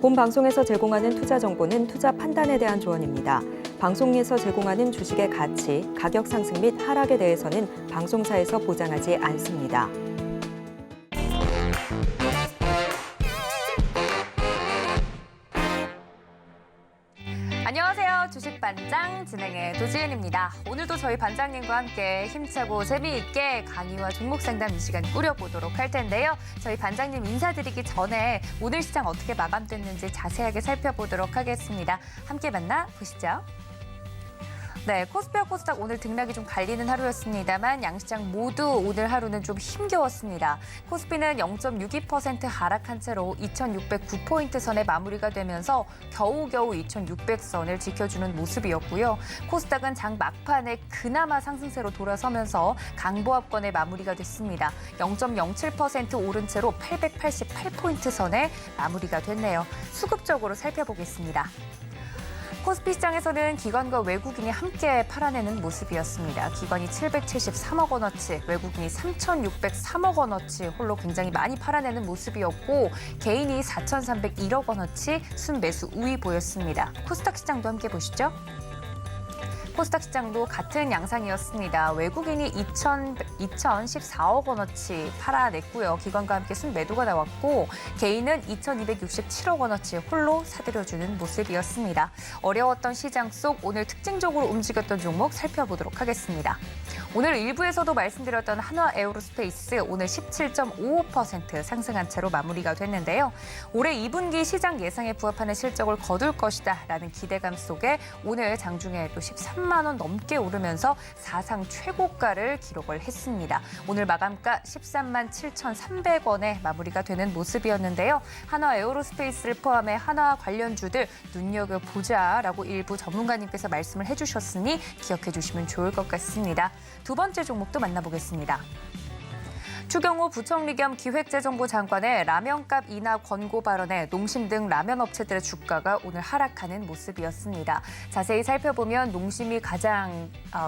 본 방송에서 제공하는 투자 정보는 투자 판단에 대한 조언입니다. 방송에서 제공하는 주식의 가치, 가격 상승 및 하락에 대해서는 방송사에서 보장하지 않습니다. 안녕하세요. 주식반장 진행의 도지은입니다. 오늘도 저희 반장님과 함께 힘차고 재미있게 강의와 종목 상담 이 시간 꾸려보도록 할 텐데요. 저희 반장님 인사드리기 전에 오늘 시장 어떻게 마감됐는지 자세하게 살펴보도록 하겠습니다. 함께 만나보시죠. 네, 코스피와 코스닥 오늘 등락이 좀 갈리는 하루였습니다만 양시장 모두 오늘 하루는 좀 힘겨웠습니다. 코스피는 0.62% 하락한 채로 2,609포인트 선에 마무리가 되면서 겨우겨우 2,600선을 지켜주는 모습이었고요. 코스닥은 장 막판에 그나마 상승세로 돌아서면서 강보합권에 마무리가 됐습니다. 0.07% 오른 채로 888포인트 선에 마무리가 됐네요. 수급적으로 살펴보겠습니다. 코스피 시장에서는 기관과 외국인이 함께 팔아내는 모습이었습니다. 기관이 773억 원어치, 외국인이 3,603억 원어치 홀로 굉장히 많이 팔아내는 모습이었고 개인이 4,301억 원어치 순매수 우위 보였습니다. 코스닥 시장도 함께 보시죠. 코스닥 시장도 같은 양상이었습니다. 외국인이 2,014억 원어치 팔아냈고요. 기관과 함께 순매도가 나왔고 개인은 2,267억 원어치 홀로 사들여주는 모습이었습니다. 어려웠던 시장 속 오늘 특징적으로 움직였던 종목 살펴보도록 하겠습니다. 오늘 일부에서도 말씀드렸던 한화 에어로스페이스 오늘 17.55% 상승한 채로 마무리가 됐는데요. 올해 2분기 시장 예상에 부합하는 실적을 거둘 것이다라는 기대감 속에 오늘 장중에 또 13만 원 넘게 오르면서 사상 최고가를 기록을 했습니다. 오늘 마감가 13만 7,300원에 마무리가 되는 모습이었는데요. 한화 에어로스페이스를 포함해 한화 관련주들 눈여겨보자라고 일부 전문가님께서 말씀을 해주셨으니 기억해 주시면 좋을 것 같습니다. 두 번째 종목도 만나보겠습니다. 추경호 부총리 겸 기획재정부 장관의 라면값 인하 권고 발언에 농심 등 라면 업체들의 주가가 오늘 하락하는 모습이었습니다. 자세히 살펴보면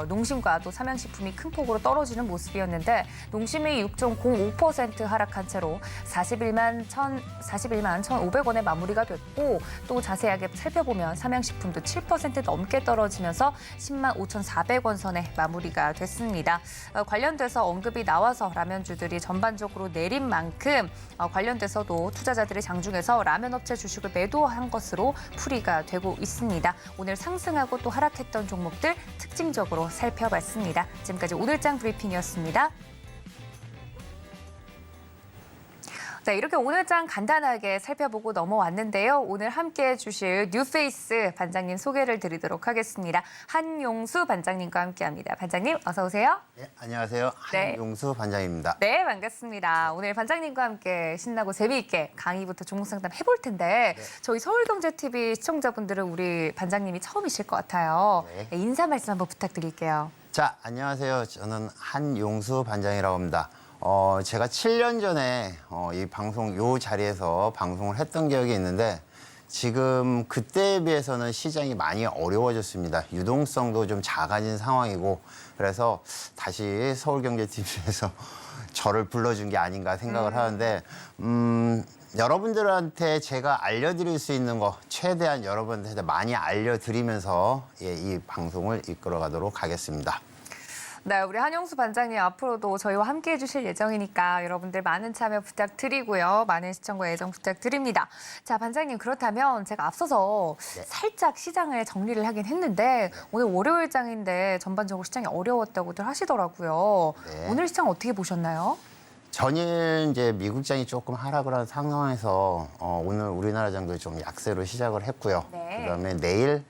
농심과 또 삼양식품이 큰 폭으로 떨어지는 모습이었는데 농심이 6.05% 하락한 채로 41만 1,500원에 마무리가 됐고 또 자세하게 살펴보면 삼양식품도 7% 넘게 떨어지면서 10만 5,400원 선에 마무리가 됐습니다. 관련돼서 언급이 나와서 라면주들이 전반적으로 내린 만큼 관련돼서도 투자자들이 장중에서 라면 업체 주식을 매도한 것으로 풀이가 되고 있습니다. 오늘 상승하고 또 하락했던 종목들 특징적으로 살펴봤습니다. 지금까지 오늘장 브리핑이었습니다. 자, 이렇게 오늘장 간단하게 살펴보고 넘어왔는데요. 오늘 함께해 주실 뉴페이스 반장님 소개를 드리도록 하겠습니다. 한용수 반장님과 함께합니다. 반장님 어서 오세요. 네, 안녕하세요. 네. 한용수 반장입니다. 네, 반갑습니다. 오늘 반장님과 함께 신나고 재미있게 강의부터 종목 상담 해볼 텐데 저희 서울경제TV 시청자분들은 우리 반장님이 처음이실 것 같아요. 네. 인사 말씀 한번 부탁드릴게요. 자, 안녕하세요. 저는 한용수 반장이라고 합니다. 제가 7년 전에 이 자리에서 방송을 했던 기억이 있는데 지금 그때에 비해서는 시장이 많이 어려워졌습니다. 유동성도 좀 작아진 상황이고 그래서 다시 서울경제TV에서 저를 불러준 게 아닌가 생각을 하는데 여러분들한테 제가 알려드릴 수 있는 거 최대한 여러분들한테 많이 알려드리면서 이 방송을 이끌어가도록 하겠습니다. 네, 우리 한용수 반장님 앞으로도 저희와 함께해 주실 예정이니까 여러분들 많은 참여 부탁드리고요. 많은 시청과 애정 부탁드립니다. 자, 반장님 그렇다면 제가 앞서서 살짝 시장을 정리를 하긴 했는데 오늘 월요일장인데 전반적으로 시장이 어려웠다고들 하시더라고요. 네. 오늘 시장 어떻게 보셨나요? 전일 이제 미국장이 조금 하락을 한 상황에서 오늘 우리나라 장도 좀 약세로 시작을 했고요. 네. 그다음에 내일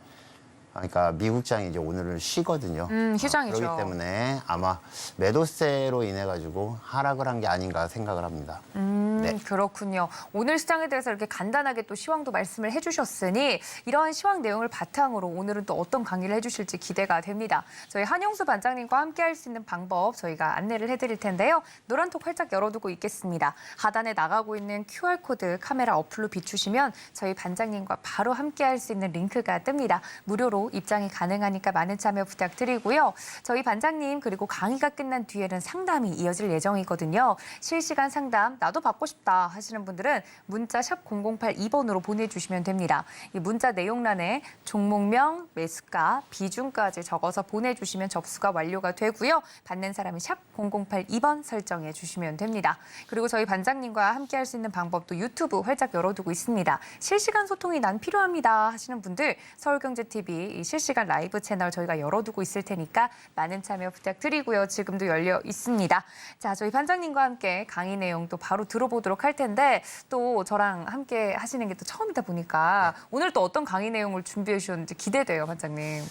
그러니까 미국장이 이제 오늘은 쉬거든요. 휴장이죠. 그렇기 때문에 아마 매도세로 인해 가지고 하락을 한 게 아닌가 생각을 합니다. 네. 그렇군요. 오늘 시장에 대해서 이렇게 간단하게 또 시황도 말씀을 해주셨으니 이런 시황 내용을 바탕으로 오늘은 또 어떤 강의를 해주실지 기대가 됩니다. 저희 한용수 반장님과 함께 할 수 있는 방법 저희가 안내를 해드릴 텐데요. 노란톡 활짝 열어두고 있겠습니다. 하단에 나가고 있는 QR코드 카메라 어플로 비추시면 저희 반장님과 바로 함께 할 수 있는 링크가 뜹니다. 무료로 무료로 입장이 가능하니까 많은 참여 부탁드리고요. 저희 반장님 그리고 강의가 끝난 뒤에는 상담이 이어질 예정이거든요. 실시간 상담 나도 받고 싶다 하시는 분들은 문자 샵 0082번으로 보내주시면 됩니다. 이 문자 내용란에 종목명, 매수가, 비중까지 적어서 보내주시면 접수가 완료가 되고요. 받는 사람이 샵 0082번 설정해 주시면 됩니다. 그리고 저희 반장님과 함께할 수 있는 방법도 유튜브 활짝 열어두고 있습니다. 실시간 소통이 난 필요합니다 하시는 분들 서울경제TV 이 실시간 라이브 채널 저희가 열어두고 있을 테니까 많은 참여 부탁드리고요. 지금도 열려 있습니다. 자, 저희 반장님과 함께 강의 내용도 바로 들어보도록 할 텐데 또 저랑 함께 하시는 게 또 처음이다 보니까 오늘 또 어떤 강의 내용을 준비해 주셨는지 기대돼요, 반장님.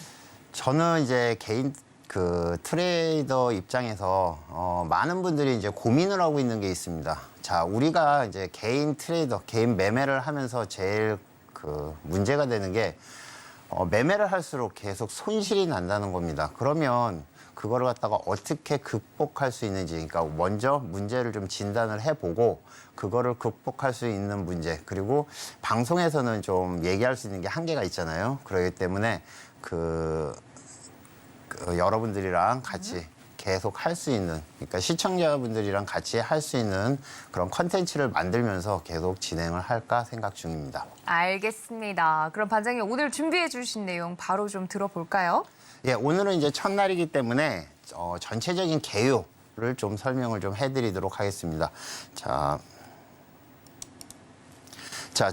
저는 이제 개인 트레이더 입장에서 많은 분들이 이제 고민을 하고 있는 게 있습니다. 자, 우리가 이제 개인 트레이더, 개인 매매를 하면서 제일 문제가 되는 게 매매를 할수록 계속 손실이 난다는 겁니다. 그러면 그거를 갖다가 어떻게 극복할 수 있는지, 그러니까 먼저 문제를 좀 진단을 해보고 그거를 극복할 수 있는 문제, 그리고 방송에서는 좀 얘기할 수 있는 게 한계가 있잖아요. 그렇기 때문에 여러분들이랑 같이 계속 할 수 있는, 그러니까 시청자분들이랑 같이 할 수 있는 그런 컨텐츠를 만들면서 계속 진행을 할까 생각 중입니다. 알겠습니다. 그럼 반장님 오늘 준비해 주신 내용 바로 좀 들어볼까요? 예, 오늘은 이제 첫날이기 때문에 전체적인 개요를 좀 설명을 좀 해드리도록 하겠습니다. 자,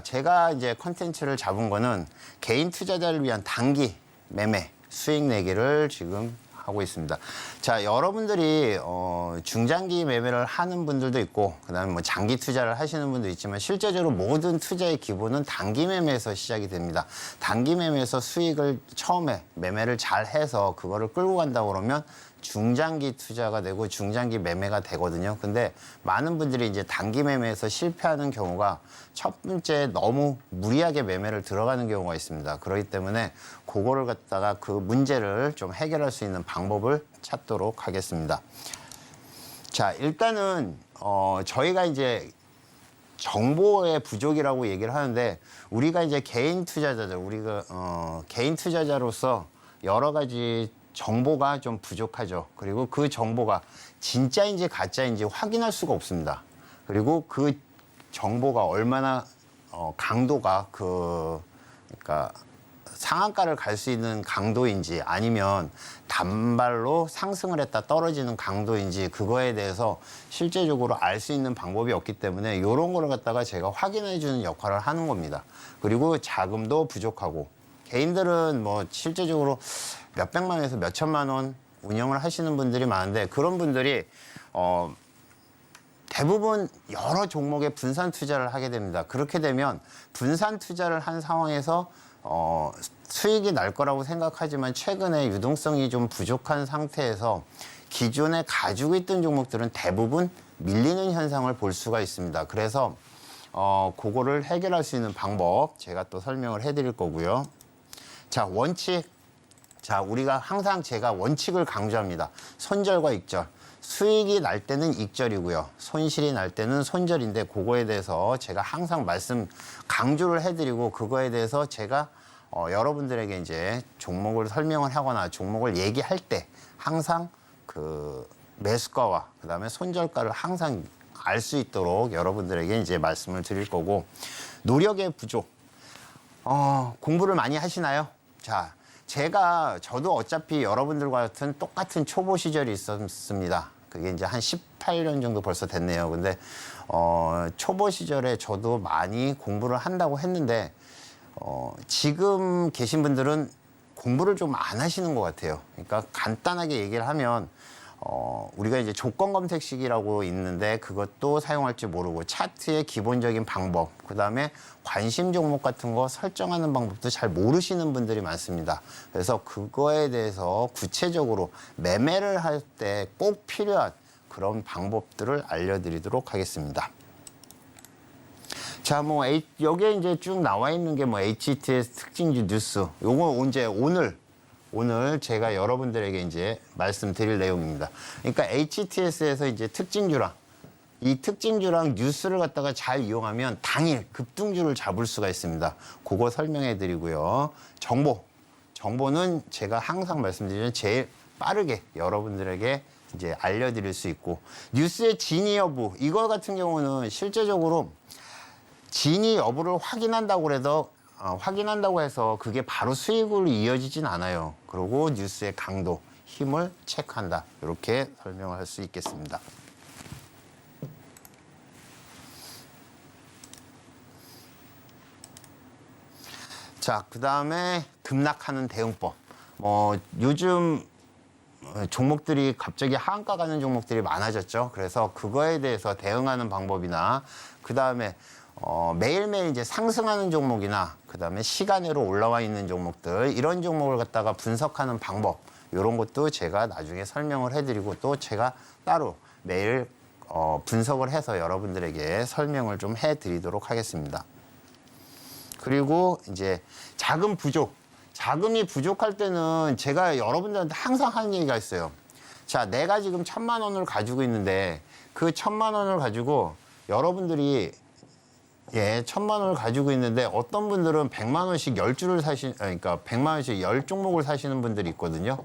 제가 이제 컨텐츠를 잡은 거는 개인 투자자를 위한 단기 매매 수익 내기를 지금 하고 있습니다. 자, 여러분들이 중장기 매매를 하는 분들도 있고, 그다음에 뭐 장기 투자를 하시는 분도 있지만 실제적으로 모든 투자의 기본은 단기 매매에서 시작이 됩니다. 단기 매매에서 수익을 처음에 매매를 잘 해서 그거를 끌고 간다 그러면 중장기 투자가 되고 중장기 매매가 되거든요. 근데 많은 분들이 이제 단기 매매에서 실패하는 경우가 첫 번째 너무 무리하게 매매를 들어가는 경우가 있습니다. 그렇기 때문에 그거를 갖다가 그 문제를 좀 해결할 수 있는 방법을 찾도록 하겠습니다. 자, 일단은 저희가 이제 정보의 부족이라고 얘기를 하는데 우리가 이제 개인 투자자들, 우리가 개인 투자자로서 여러 가지 정보가 좀 부족하죠. 그리고 그 정보가 진짜인지 가짜인지 확인할 수가 없습니다. 그리고 그 정보가 얼마나 강도가 그러니까 상한가를 갈 수 있는 강도인지 아니면 단발로 상승을 했다 떨어지는 강도인지 그거에 대해서 실제적으로 알 수 있는 방법이 없기 때문에 이런 거를 갖다가 제가 확인해 주는 역할을 하는 겁니다. 그리고 자금도 부족하고 개인들은 뭐 실제적으로 몇백만에서 몇천만 원 운영을 하시는 분들이 많은데 그런 분들이 대부분 여러 종목에 분산 투자를 하게 됩니다. 그렇게 되면 분산 투자를 한 상황에서 수익이 날 거라고 생각하지만 최근에 유동성이 좀 부족한 상태에서 기존에 가지고 있던 종목들은 대부분 밀리는 현상을 볼 수가 있습니다. 그래서 그거를 해결할 수 있는 방법 제가 또 설명을 해드릴 거고요. 자, 원칙. 자, 우리가 항상 제가 원칙을 강조합니다. 손절과 익절. 수익이 날 때는 익절이고요. 손실이 날 때는 손절인데 그거에 대해서 제가 항상 강조를 해드리고 그거에 대해서 제가 여러분들에게 이제 종목을 설명을 하거나 종목을 얘기할 때 항상 그 매수가와 그다음에 손절가를 항상 알 수 있도록 여러분들에게 이제 말씀을 드릴 거고 노력의 부족. 공부를 많이 하시나요? 자, 저도 어차피 여러분들과 같은 똑같은 초보 시절이 있었습니다. 그게 이제 한 18년 정도 벌써 됐네요. 근데 초보 시절에 저도 많이 공부를 한다고 했는데 지금 계신 분들은 공부를 좀 안 하시는 것 같아요. 그러니까 간단하게 얘기를 하면 우리가 이제 조건 검색식이라고 있는데 그것도 사용할 줄 모르고 차트의 기본적인 방법, 그다음에 관심 종목 같은 거 설정하는 방법도 잘 모르시는 분들이 많습니다. 그래서 그거에 대해서 구체적으로 매매를 할 때 꼭 필요한 그런 방법들을 알려드리도록 하겠습니다. 자, 뭐 여기에 이제 쭉 나와 있는 게 뭐 HTS 특징주 뉴스. 요거 이제 오늘 제가 여러분들에게 이제 말씀드릴 내용입니다. 그러니까 HTS에서 이제 이 특징주랑 뉴스를 갖다가 잘 이용하면 당일 급등주를 잡을 수가 있습니다. 그거 설명해 드리고요. 정보는 제가 항상 말씀드리는 제일 빠르게 여러분들에게 이제 알려드릴 수 있고, 뉴스의 진위 여부 이거 같은 경우는 실제적으로 진위 여부를 확인한다고 해서 그게 바로 수익으로 이어지진 않아요. 그리고 뉴스의 강도, 힘을 체크한다. 이렇게 설명을 할 수 있겠습니다. 자, 그 다음에 급락하는 대응법. 요즘 종목들이 갑자기 하한가 가는 종목들이 많아졌죠. 그래서 그거에 대해서 대응하는 방법이나, 그 다음에 매일매일 이제 상승하는 종목이나, 그 다음에 시간으로 올라와 있는 종목들, 이런 종목을 갖다가 분석하는 방법, 이런 것도 제가 나중에 설명을 해드리고, 또 제가 따로 매일 분석을 해서 여러분들에게 설명을 좀 해드리도록 하겠습니다. 그리고 이제 자금 부족. 자금이 부족할 때는 제가 여러분들한테 항상 하는 얘기가 있어요. 자, 내가 지금 1,000만 원을 가지고 있는데 그 1,000만 원을 가지고 여러분들이 1,000만 원을 가지고 있는데 어떤 분들은 100만 원씩 10주를 그러니까 100만 원씩 10종목을 사시는 분들이 있거든요.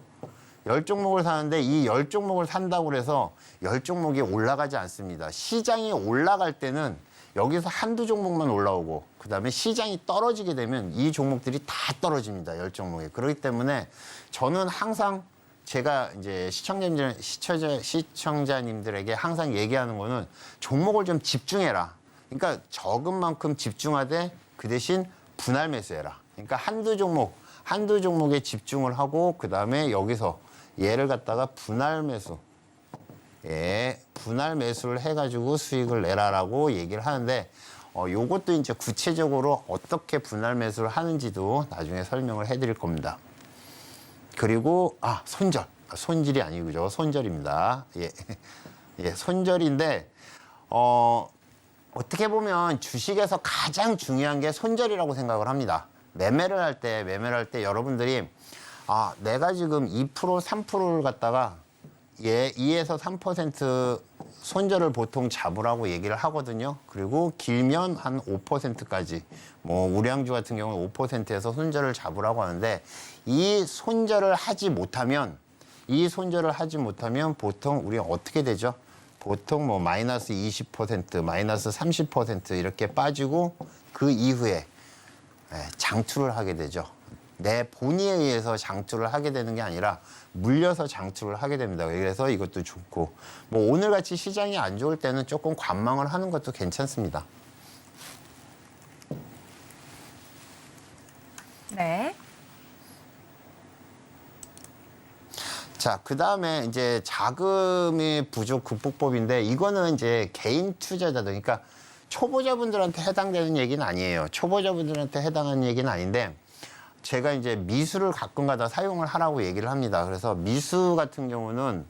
10종목을 사는데 이 10종목을 산다고 해서 10종목이 올라가지 않습니다. 시장이 올라갈 때는 여기서 한두 종목만 올라오고, 그 다음에 시장이 떨어지게 되면 이 종목들이 다 떨어집니다. 10종목이. 그렇기 때문에 저는 항상 제가 이제 시청자님들에게 항상 얘기하는 거는 종목을 좀 집중해라. 그러니까 적은 만큼 집중하되 그 대신 분할 매수해라. 그러니까 한두 종목에 집중을 하고, 그 다음에 여기서 얘를 갖다가 분할 매수. 분할 매수를 해가지고 수익을 내라라고 얘기를 하는데, 요것도 이제 구체적으로 어떻게 분할 매수를 하는지도 나중에 설명을 해드릴 겁니다. 그리고 손질이 아니고요, 손절입니다. 손절인데 어떻게 보면 주식에서 가장 중요한 게 손절이라고 생각을 합니다. 매매를 할 때 여러분들이 내가 지금 2%, 3%를 갖다가 2에서 3% 손절을 보통 잡으라고 얘기를 하거든요. 그리고 길면 한 5%까지, 우량주 같은 경우는 5%에서 손절을 잡으라고 하는데, 이 손절을 하지 못하면 보통 우리가 어떻게 되죠? 보통 마이너스 20%, 마이너스 30% 이렇게 빠지고, 그 이후에 장투를 하게 되죠. 내 본의에 의해서 장투를 하게 되는 게 아니라 물려서 장투를 하게 됩니다. 그래서 이것도 좋고, 오늘같이 시장이 안 좋을 때는 조금 관망을 하는 것도 괜찮습니다. 네. 자, 그 다음에 이제 자금의 부족 극복법인데, 이거는 이제 개인 투자자들, 그러니까 초보자분들한테 해당되는 얘기는 아니에요. 초보자분들한테 해당하는 얘기는 아닌데, 제가 이제 미수를 가끔가다 사용을 하라고 얘기를 합니다. 그래서 미수 같은 경우는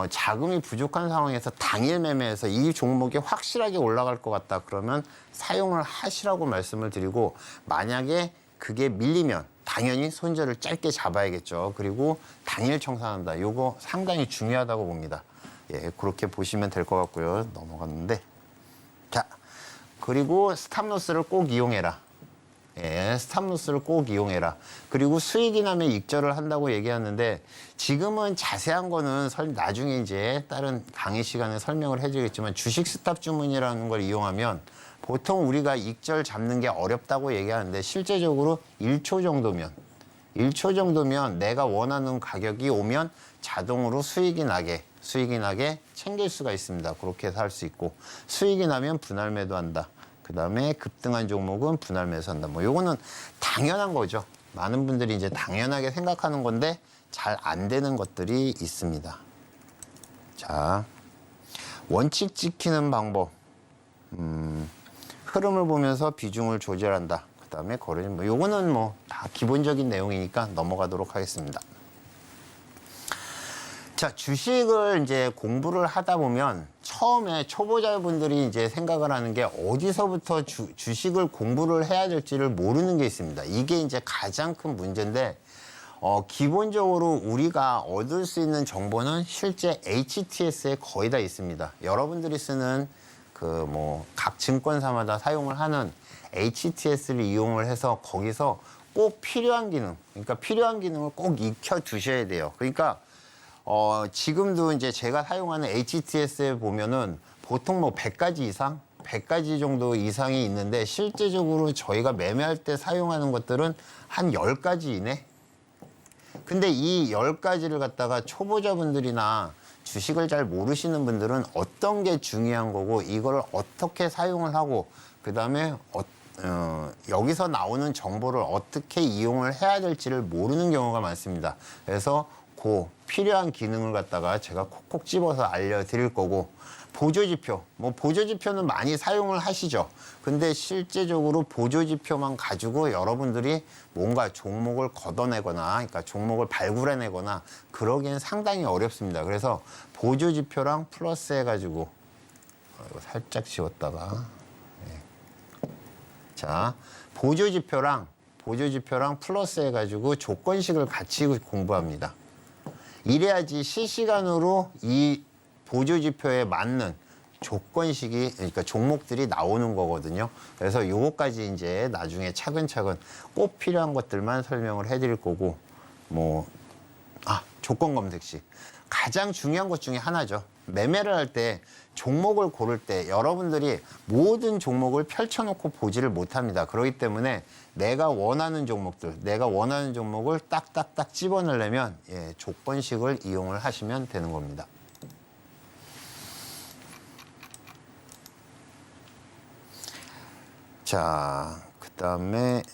자금이 부족한 상황에서 당일 매매해서 이 종목이 확실하게 올라갈 것 같다 그러면 사용을 하시라고 말씀을 드리고, 만약에 그게 밀리면 당연히 손절을 짧게 잡아야겠죠. 그리고 당일 청산한다. 요거 상당히 중요하다고 봅니다. 그렇게 보시면 될 것 같고요. 넘어갔는데, 자, 그리고 스탑로스를 꼭 이용해라. 스탑로스를 꼭 이용해라. 그리고 수익이 나면 익절을 한다고 얘기하는데, 지금은 자세한 거는 나중에 이제 다른 강의 시간에 설명을 해드리겠지만, 주식 스탑 주문이라는 걸 이용하면 보통 우리가 익절 잡는 게 어렵다고 얘기하는데, 실제적으로 1초 정도면 내가 원하는 가격이 오면 자동으로 수익이 나게 챙길 수가 있습니다. 그렇게 해서 할 수 있고, 수익이 나면 분할 매도한다. 그 다음에 급등한 종목은 분할 매수한다. 요거는 당연한 거죠. 많은 분들이 이제 당연하게 생각하는 건데 잘 안 되는 것들이 있습니다. 자, 원칙 지키는 방법. 흐름을 보면서 비중을 조절한다. 그 다음에 거래는 요거는 다 기본적인 내용이니까 넘어가도록 하겠습니다. 자, 주식을 이제 공부를 하다 보면 처음에 초보자분들이 이제 생각을 하는 게 어디서부터 주식을 공부를 해야 될지를 모르는 게 있습니다. 이게 이제 가장 큰 문제인데, 기본적으로 우리가 얻을 수 있는 정보는 실제 HTS에 거의 다 있습니다. 여러분들이 쓰는 그 뭐 각 증권사마다 사용을 하는 HTS를 이용을 해서 거기서 꼭 필요한 기능, 그러니까 필요한 기능을 꼭 익혀 두셔야 돼요. 그러니까 지금도 이제 제가 사용하는 HTS에 보면은 보통 뭐 100가지 이상, 100가지 정도 이상이 있는데 실제적으로 저희가 매매할 때 사용하는 것들은 한 10가지 이내? 근데 이 10가지를 갖다가 초보자분들이나 주식을 잘 모르시는 분들은 어떤 게 중요한 거고 이걸 어떻게 사용을 하고 그다음에 여기서 나오는 정보를 어떻게 이용을 해야 될지를 모르는 경우가 많습니다. 그래서 그 필요한 기능을 갖다가 제가 콕콕 집어서 알려드릴 거고 보조지표, 뭐 보조지표는 많이 사용을 하시죠. 근데 실제적으로 보조지표만 가지고 여러분들이 뭔가 종목을 걷어내거나, 그러니까 종목을 발굴해내거나 그러기엔 상당히 어렵습니다. 그래서 보조지표랑 플러스 해가지고 이거 살짝 지웠다가 자 보조지표랑 플러스 해가지고 조건식을 같이 공부합니다. 이래야지 실시간으로 이 보조지표에 맞는 조건식이 그러니까 종목들이 나오는 거거든요. 그래서 요거까지 이제 나중에 차근차근 꼭 필요한 것들만 설명을 해드릴 거고 조건 검색식 가장 중요한 것 중에 하나죠. 매매를 할 때 종목을 고를 때 여러분들이 모든 종목을 펼쳐놓고 보지를 못합니다. 그렇기 때문에 내가 원하는 종목을 딱딱딱 집어넣으려면 조건식을 이용을 하시면 되는 겁니다. 자, 그다음에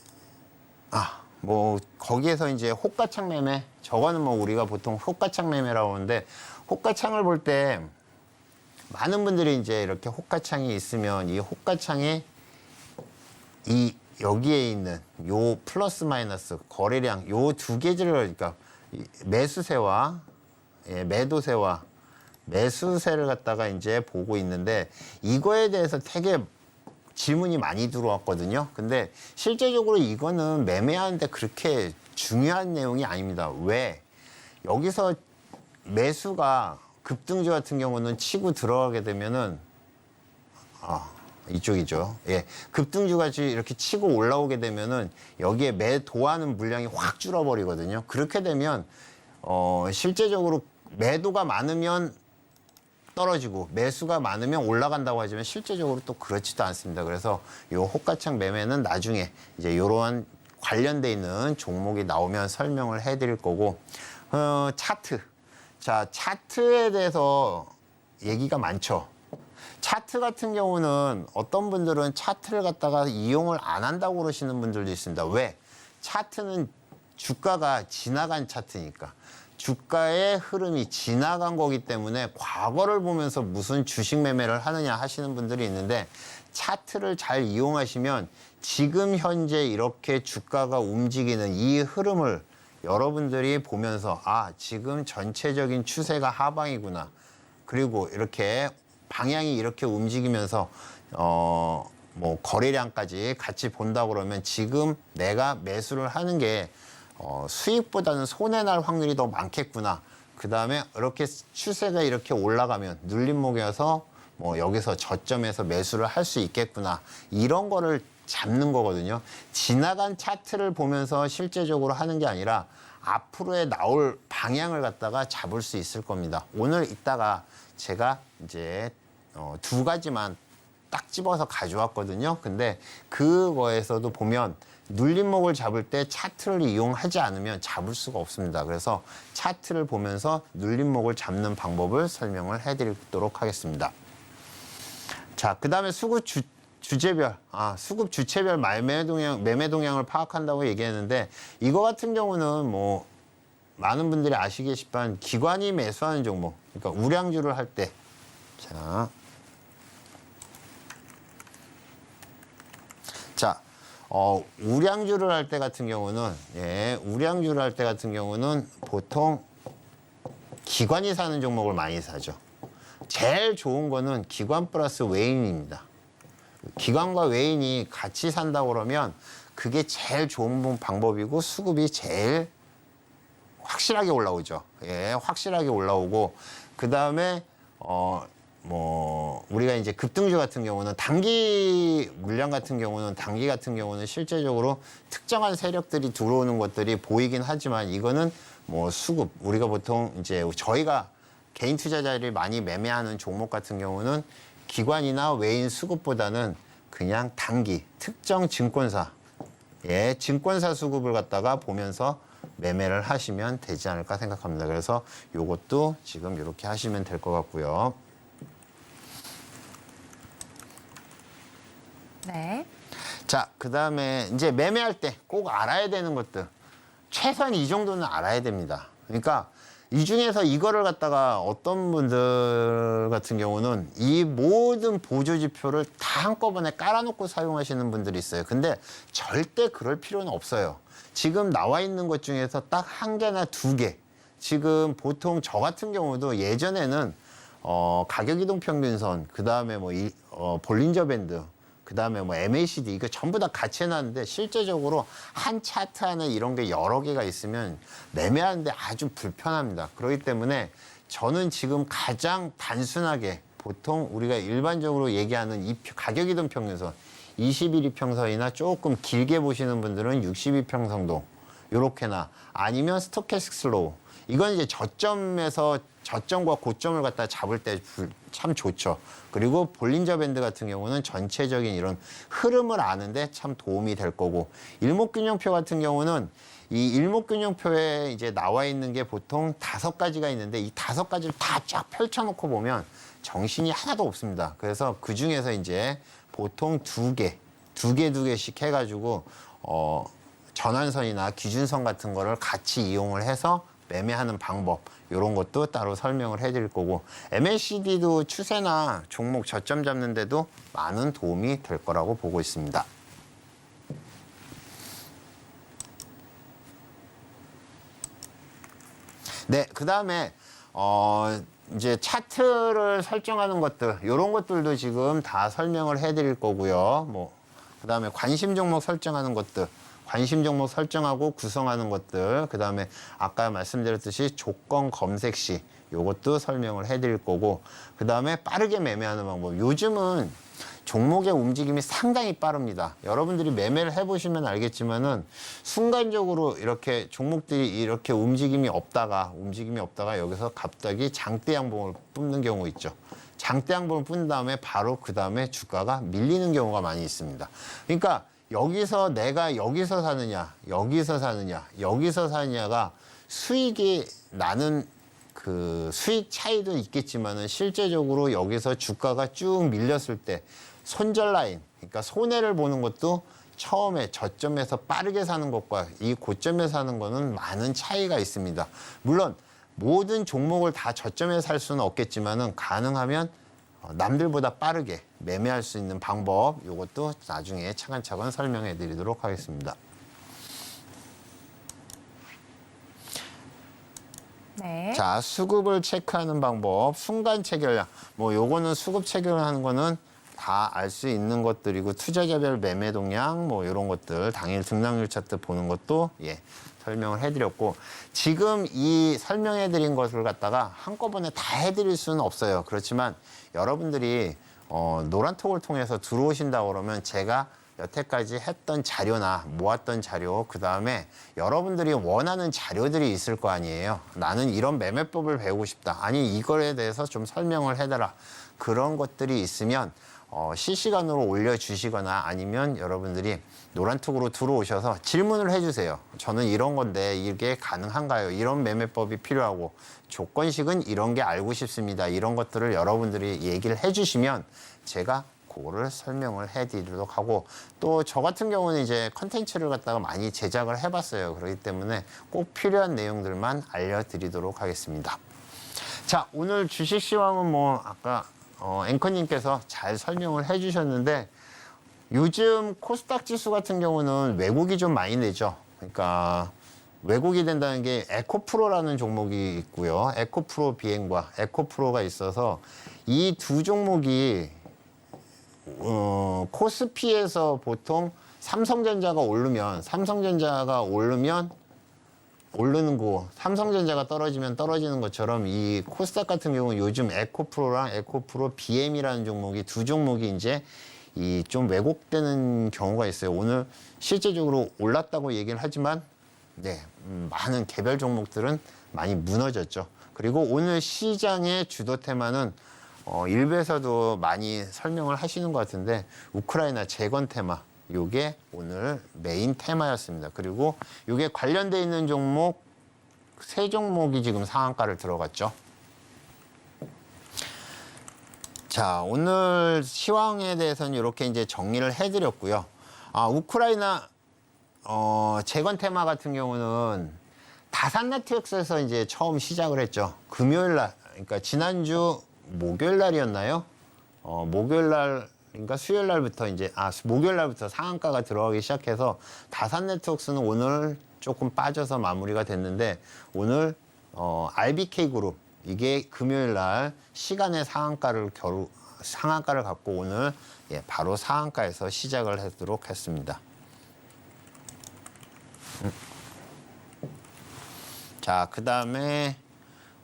거기에서 이제 호가창 매매, 저거는 뭐 우리가 보통 호가창 매매라고 하는데 호가창을 볼 때 많은 분들이 이제 이렇게 호가창이 있으면 이 호가창에 여기에 있는 요 플러스 마이너스 거래량 요 두 개를 그러니까 매수세와 매도세와 매수세를 갖다가 이제 보고 있는데 이거에 대해서 되게 질문이 많이 들어왔거든요. 근데 실제적으로 이거는 매매하는데 그렇게 중요한 내용이 아닙니다. 왜? 여기서 매수가 급등주 같은 경우는 치고 들어가게 되면은 이쪽이죠. 급등주가 이렇게 치고 올라오게 되면은 여기에 매도하는 물량이 확 줄어버리거든요. 그렇게 되면 실제적으로 매도가 많으면 떨어지고 매수가 많으면 올라간다고 하지만 실제적으로 또 그렇지도 않습니다. 그래서 요 호가창 매매는 나중에 이제 이러한 관련돼 있는 종목이 나오면 설명을 해드릴 거고 차트. 자, 차트에 대해서 얘기가 많죠. 차트 같은 경우는 어떤 분들은 차트를 갖다가 이용을 안 한다고 그러시는 분들도 있습니다. 왜? 차트는 주가가 지나간 차트니까. 주가의 흐름이 지나간 거기 때문에 과거를 보면서 무슨 주식 매매를 하느냐 하시는 분들이 있는데 차트를 잘 이용하시면 지금 현재 이렇게 주가가 움직이는 이 흐름을 여러분들이 보면서 지금 전체적인 추세가 하방이구나. 그리고 이렇게 방향이 이렇게 움직이면서 거래량까지 같이 본다 그러면 지금 내가 매수를 하는 게 수익보다는 손해날 확률이 더 많겠구나. 그 다음에 이렇게 추세가 이렇게 올라가면 눌림목이어서 여기서 저점에서 매수를 할 수 있겠구나. 이런 거를 잡는 거거든요. 지나간 차트를 보면서 실제적으로 하는 게 아니라 앞으로의 나올 방향을 갖다가 잡을 수 있을 겁니다. 오늘 이따가 제가 이제 두 가지만 딱 집어서 가져왔거든요. 근데 그거에서도 보면 눌림목을 잡을 때 차트를 이용하지 않으면 잡을 수가 없습니다. 그래서 차트를 보면서 눌림목을 잡는 방법을 설명을 해드리도록 하겠습니다. 자, 그 다음에 수급 주체별 매매 동향을 파악한다고 얘기했는데 이거 같은 경우는 많은 분들이 아시겠지만 기관이 매수하는 종목, 그러니까 우량주를 할 때, 우량주를 할 때 같은 경우는 보통 기관이 사는 종목을 많이 사죠. 제일 좋은 거는 기관 플러스 외인입니다. 기관과 외인이 같이 산다고 그러면 그게 제일 좋은 방법이고 수급이 제일 확실하게 올라오죠. 확실하게 올라오고 그 다음에 우리가 이제 급등주 같은 경우는 단기 물량 같은 경우는 단기 같은 경우는 실제적으로 특정한 세력들이 들어오는 것들이 보이긴 하지만 이거는 수급 우리가 보통 이제 저희가 개인 투자자들이 많이 매매하는 종목 같은 경우는 기관이나 외인 수급보다는 그냥 단기 특정 증권사 증권사 수급을 갖다가 보면서 매매를 하시면 되지 않을까 생각합니다. 그래서 요것도 지금 이렇게 하시면 될 것 같고요. 네. 자, 그다음에 이제 매매할 때 꼭 알아야 되는 것들. 최소한 이 정도는 알아야 됩니다. 그러니까 이 중에서 이거를 갖다가 어떤 분들 같은 경우는 이 모든 보조 지표를 다 한꺼번에 깔아놓고 사용하시는 분들이 있어요. 근데 절대 그럴 필요는 없어요. 지금 나와 있는 것 중에서 딱 한 개나 두 개. 지금 보통 저 같은 경우도 예전에는 가격 이동 평균선, 그다음에 볼린저 밴드, 그다음에 MACD 이거 전부 다 같이 해놨는데 실제적으로 한 차트 안에 이런 게 여러 개가 있으면 매매하는데 아주 불편합니다. 그렇기 때문에 저는 지금 가장 단순하게 보통 우리가 일반적으로 얘기하는 이 가격 이동 평균선 21이평선이나 조금 길게 보시는 분들은 62평선도 요렇게나 아니면 스토캐스틱 슬로우 이건 이제 저점과 고점을 갖다 잡을 때 참 좋죠. 그리고 볼린저 밴드 같은 경우는 전체적인 이런 흐름을 아는데 참 도움이 될 거고 일목균형표 같은 경우는 이 일목균형표에 이제 나와 있는 게 보통 5가지가 있는데 이 5가지를 다 쫙 펼쳐놓고 보면 정신이 하나도 없습니다. 그래서 그 중에서 이제 보통 두 개씩 해가지고 전환선이나 기준선 같은 거를 같이 이용을 해서 매매하는 방법 이런 것도 따로 설명을 해드릴 거고 MACD도 추세나 종목 저점 잡는 데도 많은 도움이 될 거라고 보고 있습니다. 네, 그 다음에 이제 차트를 설정하는 것들 이런 것들도 지금 다 설명을 해드릴 거고요. 그 다음에 관심 종목 설정하는 것들. 관심 종목 설정하고 구성하는 것들, 그 다음에 아까 말씀드렸듯이 조건 검색 시 요것도 설명을 해드릴 거고, 그 다음에 빠르게 매매하는 방법. 요즘은 종목의 움직임이 상당히 빠릅니다. 여러분들이 매매를 해보시면 알겠지만은 순간적으로 이렇게 종목들이 이렇게 움직임이 없다가 여기서 갑자기 장대 양봉을 뿜는 경우 있죠. 장대 양봉을 뿜은 다음에 바로 그 다음에 주가가 밀리는 경우가 많이 있습니다. 그러니까 여기서 내가 여기서 사느냐가 수익이 나는 그 수익 차이도 있겠지만은 실제적으로 여기서 주가가 쭉 밀렸을 때 손절 라인, 그러니까 손해를 보는 것도 처음에 저점에서 빠르게 사는 것과 이 고점에 사는 거는 많은 차이가 있습니다. 물론 모든 종목을 다 저점에 살 수는 없겠지만은 가능하면 남들보다 빠르게 매매할 수 있는 방법 이것도 나중에 차근차근 설명해 드리도록 하겠습니다. 네. 자, 수급을 체크하는 방법, 순간 체결량. 요거는 수급 체결하는 거는 다 알 수 있는 것들이고 투자자별 매매 동향 이런 것들 당일 등락률 차트 보는 것도 설명을 해드렸고 지금 이 설명해드린 것을 갖다가 한꺼번에 다 해드릴 수는 없어요. 그렇지만 여러분들이 노란톡을 통해서 들어오신다고 그러면 제가 여태까지 했던 자료나 모았던 자료 그다음에 여러분들이 원하는 자료들이 있을 거 아니에요. 나는 이런 매매법을 배우고 싶다. 아니 이거에 대해서 좀 설명을 해달라. 그런 것들이 있으면 실시간으로 올려주시거나 아니면 여러분들이 노란톡으로 들어오셔서 질문을 해주세요. 저는 이런 건데 이게 가능한가요? 이런 매매법이 필요하고 조건식은 이런 게 알고 싶습니다. 이런 것들을 여러분들이 얘기를 해주시면 제가 그거를 설명을 해드리도록 하고 또 저 같은 경우는 이제 컨텐츠를 갖다가 많이 제작을 해봤어요. 그렇기 때문에 꼭 필요한 내용들만 알려드리도록 하겠습니다. 자, 오늘 주식시황은 아까 앵커님께서 잘 설명을 해주셨는데 요즘 코스닥 지수 같은 경우는 왜곡이 좀 많이 되죠. 그러니까 왜곡이 된다는 게 에코프로라는 종목이 있고요. 에코프로 비행과 에코프로가 있어서 이 두 종목이 코스피에서 보통 삼성전자가 오르면 오르는 거, 삼성전자가 떨어지면 떨어지는 것처럼 이 코스닥 같은 경우는 요즘 에코프로랑 에코프로 BM이라는 종목이 두 종목이 이제 이 좀 왜곡되는 경우가 있어요. 오늘 실제적으로 올랐다고 얘기를 하지만 네, 많은 개별 종목들은 많이 무너졌죠. 그리고 오늘 시장의 주도 테마는 일부에서도 많이 설명을 하시는 것 같은데 우크라이나 재건 테마 요게 오늘 메인 테마였습니다. 그리고 요게 관련돼 있는 종목 세 종목이 지금 상한가를 들어갔죠. 자, 오늘 시황에 대해서는 이렇게 이제 정리를 해드렸고요. 우크라이나 재건 테마 같은 경우는 다산 네트워크에서 이제 처음 시작을 했죠. 금요일 날, 그러니까 지난주 목요일 날이었나요? 목요일 날, 그러니까 수요일 날부터 이제, 목요일 날부터 상한가가 들어가기 시작해서 다산 네트워크는 오늘 조금 빠져서 마무리가 됐는데 오늘, RBK 그룹, 이게 금요일 날 시간의 상한가를 갖고 오늘 바로 상한가에서 시작을 하도록 했습니다. 자, 그 다음에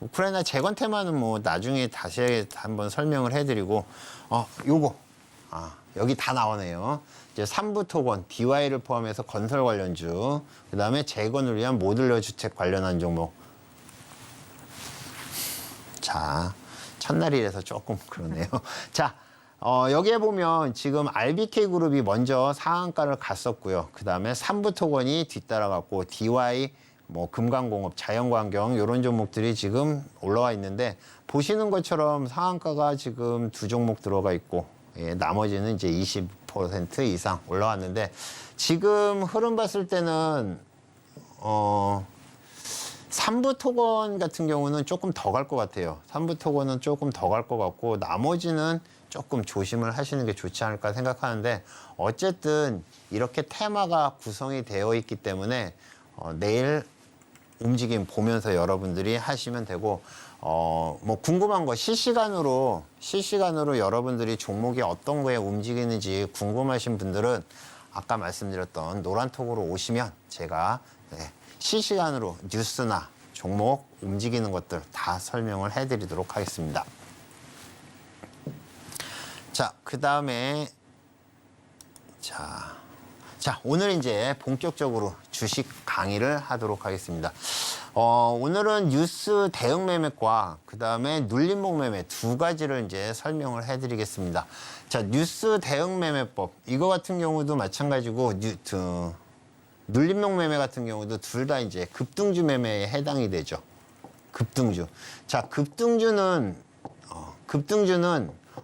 우크라이나 재건 테마는 뭐 나중에 다시 한번 설명을 해드리고, 여기 다 나오네요. 이제 삼부토건, DY를 포함해서 건설 관련주, 그 다음에 재건을 위한 모듈러 주택 관련한 종목. 자, 첫날이라서 조금 그러네요. 자, 여기에 보면 지금 RBK 그룹이 먼저 상한가를 갔었고요. 그 다음에 삼부토건이 뒤따라갔고, DY, 뭐 금강공업, 자연광경 이런 종목들이 지금 올라와 있는데 보시는 것처럼 상한가가 지금 두 종목 들어가 있고 나머지는 이제 20% 이상 올라왔는데 지금 흐름 봤을 때는 삼부토건 같은 경우는 조금 더 갈 것 같아요. 삼부토건은 조금 더 갈 것 같고 나머지는 조금 조심을 하시는 게 좋지 않을까 생각하는데 어쨌든 이렇게 테마가 구성이 되어 있기 때문에 내일 움직임 보면서 여러분들이 하시면 되고 뭐 궁금한 거 실시간으로 여러분들이 종목이 어떤 거에 움직이는지 궁금하신 분들은 아까 말씀드렸던 노란톡으로 오시면 제가 실시간으로 뉴스나 종목 움직이는 것들 다 설명을 해드리도록 하겠습니다. 자, 그 다음에 자, 오늘 이제 본격적으로 주식 강의를 하도록 하겠습니다. 오늘은 뉴스 대응 매매과 그 다음에 눌림목 매매 두 가지를 이제 설명을 해드리겠습니다. 자, 뉴스 대응 매매법 이거 같은 경우도 마찬가지고 눌림목 매매 같은 경우도 둘 다 이제 급등주 매매에 해당이 되죠. 급등주. 자, 급등주는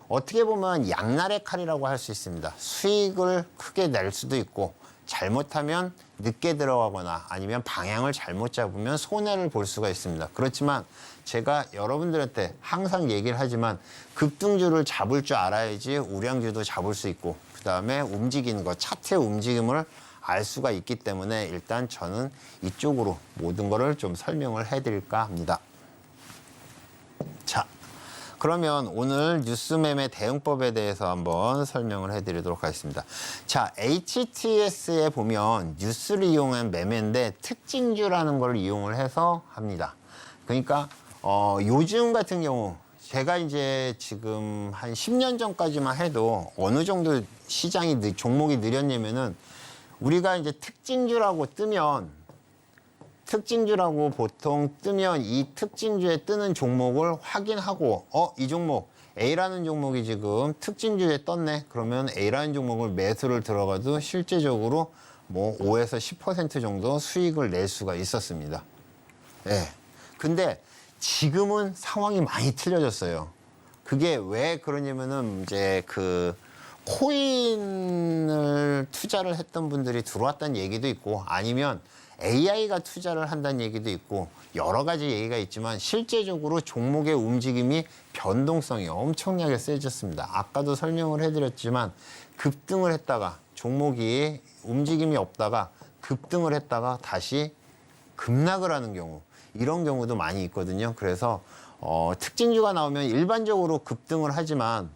어떻게 보면 양날의 칼이라고 할 수 있습니다. 수익을 크게 낼 수도 있고 잘못하면 늦게 들어가거나 아니면 방향을 잘못 잡으면 손해를 볼 수가 있습니다. 그렇지만 제가 여러분들한테 항상 얘기를 하지만 급등주를 잡을 줄 알아야지 우량주도 잡을 수 있고 그 다음에 움직이는 거 차트의 움직임을 알 수가 있기 때문에 일단 저는 이쪽으로 모든 거를 좀 설명을 해드릴까 합니다. 자, 그러면 오늘 뉴스 매매 대응법에 대해서 한번 설명을 해드리도록 하겠습니다. 자, HTS에 보면 뉴스를 이용한 매매인데 특징주라는 걸 이용을 해서 합니다. 그러니까 요즘 같은 경우 제가 이제 지금 한 10년 전까지만 해도 어느 정도 시장이 종목이 느렸냐면은 우리가 이제 특징주라고 보통 뜨면 이 특징주에 뜨는 종목을 확인하고 이 종목 A라는 종목이 지금 특징주에 떴네. 그러면 A라는 종목을 매수를 들어가도 실제적으로 뭐 5에서 10% 정도 수익을 낼 수가 있었습니다. 예. 근데 지금은 상황이 많이 틀려졌어요. 그게 왜 그러냐면은 이제 코인을 투자를 했던 분들이 들어왔다는 얘기도 있고 아니면 AI가 투자를 한다는 얘기도 있고 여러 가지 얘기가 있지만 실제적으로 종목의 움직임이 변동성이 엄청나게 세졌습니다. 아까도 설명을 해드렸지만 급등을 했다가 종목이 움직임이 없다가 급등을 했다가 다시 급락을 하는 경우 이런 경우도 많이 있거든요. 그래서 특징주가 나오면 일반적으로 급등을 하지만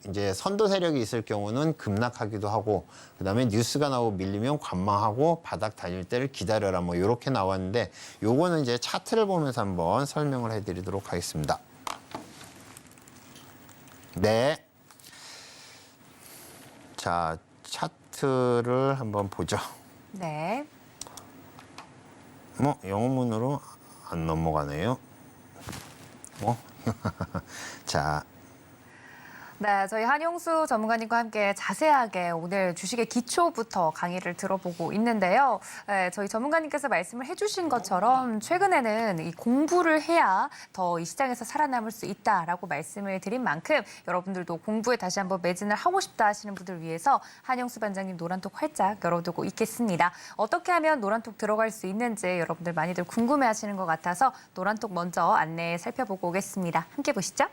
이제 선도 세력이 있을 경우는 급락하기도 하고, 그다음에 뉴스가 나오고 밀리면 관망하고 바닥 다닐 때를 기다려라, 뭐 이렇게 나왔는데, 요거는 이제 차트를 보면서 한번 설명을 해드리도록 하겠습니다. 네. 자, 차트를 한번 보죠. 네. 뭐 영어문으로 안 넘어가네요. 자, 네, 저희 한용수 전문가님과 함께 자세하게 오늘 주식의 기초부터 강의를 들어보고 있는데요. 네, 저희 전문가님께서 말씀을 해주신 것처럼 최근에는 이 공부를 해야 더 이 시장에서 살아남을 수 있다라고 말씀을 드린 만큼 여러분들도 공부에 다시 한번 매진을 하고 싶다 하시는 분들 위해서 한용수 반장님 노란톡 활짝 열어두고 있겠습니다. 어떻게 하면 노란톡 들어갈 수 있는지 여러분들 많이들 궁금해하시는 것 같아서 노란톡 먼저 안내 살펴보고 오겠습니다. 함께 보시죠.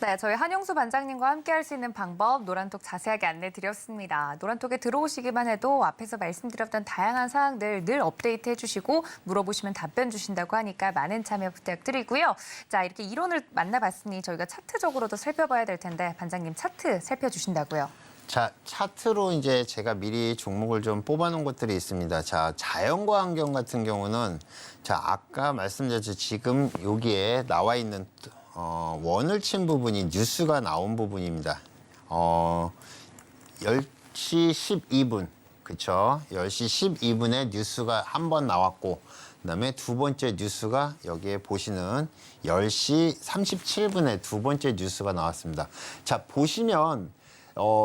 네, 저희 한용수 반장님과 함께 할 수 있는 방법 노란톡 자세하게 안내드렸습니다. 노란톡에 들어오시기만 해도 앞에서 말씀드렸던 다양한 사항들 늘 업데이트 해주시고 물어보시면 답변 주신다고 하니까 많은 참여 부탁드리고요. 자, 이렇게 이론을 만나봤으니 저희가 차트적으로도 살펴봐야 될 텐데 반장님 차트 살펴주신다고요? 자, 차트로 이제 제가 미리 종목을 좀 뽑아놓은 것들이 있습니다. 자, 자연과 환경 같은 경우는 자, 아까 말씀드렸죠. 지금 여기에 나와 있는 원을 친 부분이 뉴스가 나온 부분입니다. 10시 12분, 그쵸? 10시 12분에 뉴스가 한 번 나왔고, 그다음에 두 번째 뉴스가 여기에 보시는 10시 37분에 두 번째 뉴스가 나왔습니다. 자, 보시면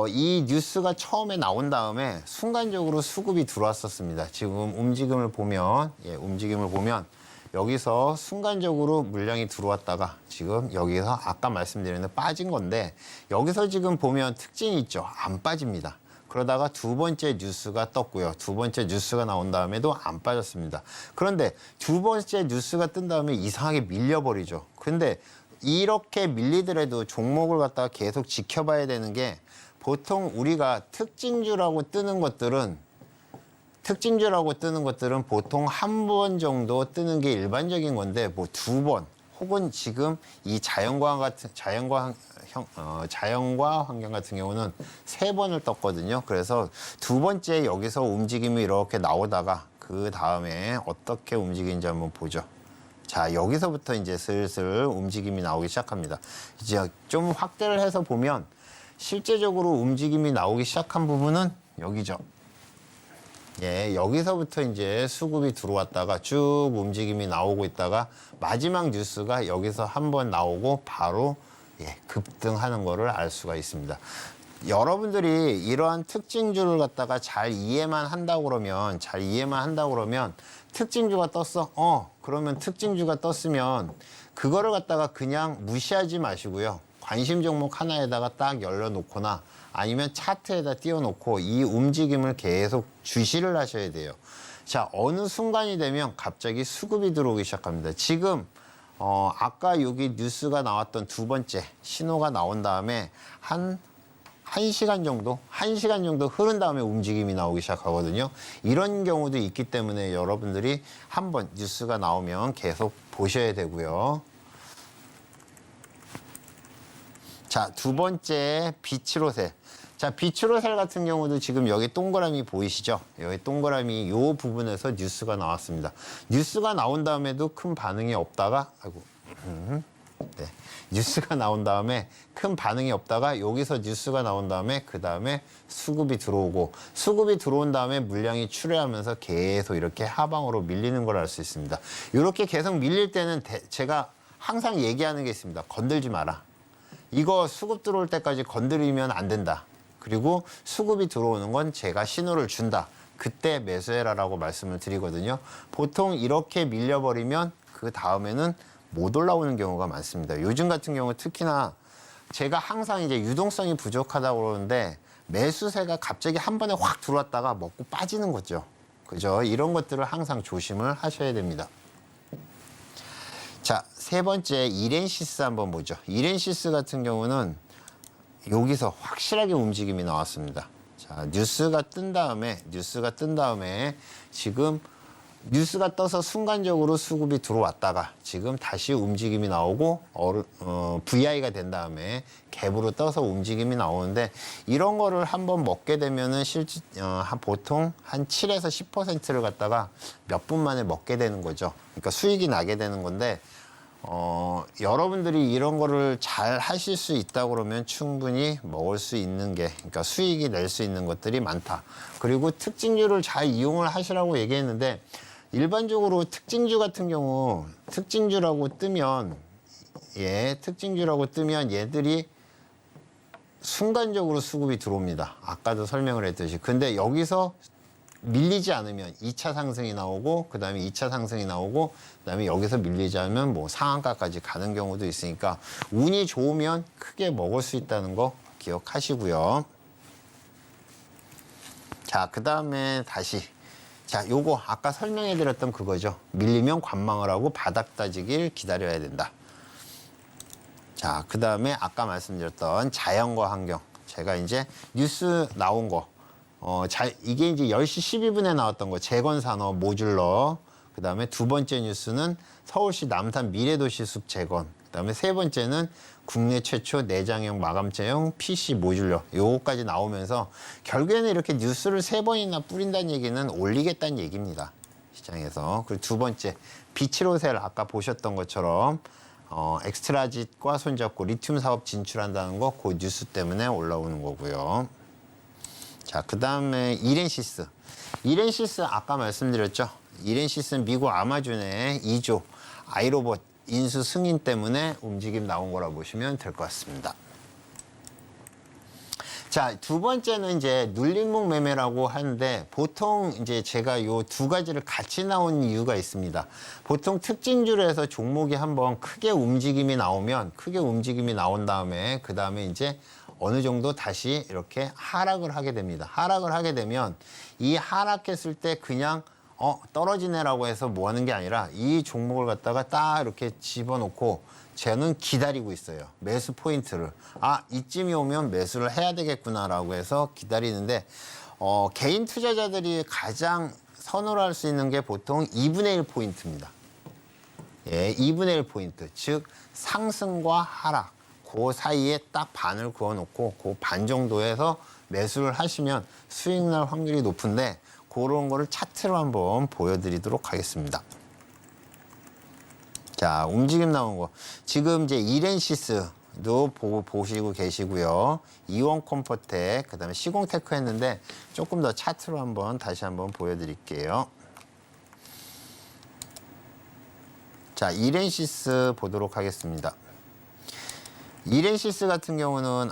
이 뉴스가 처음에 나온 다음에 순간적으로 수급이 들어왔었습니다. 지금 움직임을 보면, 여기서 순간적으로 물량이 들어왔다가 지금 여기서 아까 말씀드린 빠진 건데, 여기서 지금 보면 특징이 있죠. 안 빠집니다. 그러다가 두 번째 뉴스가 떴고요. 두 번째 뉴스가 나온 다음에도 안 빠졌습니다. 그런데 두 번째 뉴스가 뜬 다음에 이상하게 밀려버리죠. 근데 이렇게 밀리더라도 종목을 갖다가 계속 지켜봐야 되는 게, 보통 우리가 특징주라고 뜨는 것들은 보통 한 번 정도 뜨는 게 일반적인 건데, 뭐 두 번 혹은 지금 이 자연과 환경 같은 경우는 세 번을 떴거든요. 그래서 두 번째 여기서 움직임이 이렇게 나오다가 그 다음에 어떻게 움직이는지 한번 보죠. 자, 여기서부터 이제 슬슬 움직임이 나오기 시작합니다. 이제 좀 확대를 해서 보면 실제적으로 움직임이 나오기 시작한 부분은 여기죠. 예, 여기서부터 이제 수급이 들어왔다가 쭉 움직임이 나오고 있다가 마지막 뉴스가 여기서 한번 나오고 바로 급등하는 거를 알 수가 있습니다. 여러분들이 이러한 특징주를 갖다가 잘 이해만 한다고 그러면 특징주가 떴어. 그러면 특징주가 떴으면 그거를 갖다가 그냥 무시하지 마시고요. 관심 종목 하나에다가 딱 열려놓거나 아니면 차트에다 띄워놓고 이 움직임을 계속 주시를 하셔야 돼요. 자, 어느 순간이 되면 갑자기 수급이 들어오기 시작합니다. 지금 아까 여기 뉴스가 나왔던 두 번째 신호가 나온 다음에 한 시간 정도 흐른 다음에 움직임이 나오기 시작하거든요. 이런 경우도 있기 때문에 여러분들이 한번 뉴스가 나오면 계속 보셔야 되고요. 자, 두 번째 비치로셀. 자, 비치로셀 같은 경우도 지금 여기 동그라미 보이시죠? 여기 동그라미 요 부분에서 뉴스가 나왔습니다. 뉴스가 나온 다음에도 큰 반응이 없다가 네. 뉴스가 나온 다음에 큰 반응이 없다가 여기서 뉴스가 나온 다음에 그 다음에 수급이 들어오고 수급이 들어온 다음에 물량이 출회하면서 계속 이렇게 하방으로 밀리는 걸 알 수 있습니다. 이렇게 계속 밀릴 때는 제가 항상 얘기하는 게 있습니다. 건들지 마라. 이거 수급 들어올 때까지 건드리면 안 된다. 그리고 수급이 들어오는 건 제가 신호를 준다. 그때 매수해라라고 말씀을 드리거든요. 보통 이렇게 밀려버리면 그 다음에는 못 올라오는 경우가 많습니다. 요즘 같은 경우 특히나 제가 항상 이제 유동성이 부족하다고 그러는데 매수세가 갑자기 한 번에 확 들어왔다가 먹고 빠지는 거죠. 그죠? 이런 것들을 항상 조심을 하셔야 됩니다. 자, 세 번째 이렌시스 한번 보죠. 이렌시스 같은 경우는 여기서 확실하게 움직임이 나왔습니다. 자, 뉴스가 뜬 다음에 지금 뉴스가 떠서 순간적으로 수급이 들어왔다가 지금 다시 움직임이 나오고 VI가 된 다음에 갭으로 떠서 움직임이 나오는데 이런 거를 한번 먹게 되면은 보통 한 7에서 10%를 갖다가 몇 분 만에 먹게 되는 거죠. 그러니까 수익이 나게 되는 건데 여러분들이 이런 거를 잘 하실 수 있다 그러면 충분히 먹을 수 있는 게, 그러니까 수익이 낼 수 있는 것들이 많다. 그리고 특징주를 잘 이용을 하시라고 얘기했는데, 일반적으로 특징주 같은 경우, 특징주라고 뜨면 얘들이 순간적으로 수급이 들어옵니다. 아까도 설명을 했듯이. 근데 여기서 밀리지 않으면 2차 상승이 나오고 그다음에 2차 상승이 나오고 그다음에 여기서 밀리지 않으면 뭐 상한가까지 가는 경우도 있으니까 운이 좋으면 크게 먹을 수 있다는 거 기억하시고요. 자, 그다음에 다시 요거 아까 설명해 드렸던 그거죠. 밀리면 관망을 하고 바닥 따지길 기다려야 된다. 자, 그다음에 아까 말씀드렸던 자연과 환경. 제가 이제 뉴스 나온 거 이게 이제 10시 12분에 나왔던 거, 재건산업 모듈러. 그 다음에 두 번째 뉴스는 서울시 남산 미래도시 숲 재건. 그 다음에 세 번째는 국내 최초 내장형 마감재형 PC 모듈러. 요거까지 나오면서 결국에는 이렇게 뉴스를 3번이나 뿌린다는 얘기는 올리겠다는 얘기입니다. 시장에서. 그리고 두 번째, 비치로셀 아까 보셨던 것처럼 엑스트라짓과 손잡고 리튬 사업 진출한다는 거, 그 뉴스 때문에 올라오는 거고요. 자, 그 다음에 이렌시스. 이렌시스 아까 말씀드렸죠. 이렌시스는 미국 아마존의 2조 아이로봇 인수 승인 때문에 움직임 나온 거라 보시면 될 것 같습니다. 자, 두 번째는 이제 눌림목 매매라고 하는데 보통 이제 제가 요 두 가지를 같이 나온 이유가 있습니다. 보통 특징주로 해서 종목이 한번 크게 움직임이 나오면 크게 움직임이 나온 다음에 그 다음에 이제 어느 정도 다시 이렇게 하락을 하게 됩니다. 하락을 하게 되면 이 하락했을 때 그냥 떨어지네라고 해서 뭐 하는 게 아니라 이 종목을 갖다가 딱 이렇게 집어넣고 저는 기다리고 있어요. 매수 포인트를. 이쯤이 오면 매수를 해야 되겠구나라고 해서 기다리는데 개인 투자자들이 가장 선호할 수 있는 게 보통 2분의 1 포인트입니다. 예, 2분의 1 포인트. 즉 상승과 하락. 그 사이에 딱 반을 그어놓고 그 반 정도에서 매수를 하시면 수익 날 확률이 높은데 그런 거를 차트로 한번 보여드리도록 하겠습니다. 자, 움직임 나온 거. 지금 이제 이렌시스도 보시고 계시고요. 이원컴포텍, 그 다음에 시공테크 했는데 조금 더 차트로 다시 한번 보여드릴게요. 자, 이렌시스 보도록 하겠습니다. 이렌시스 같은 경우는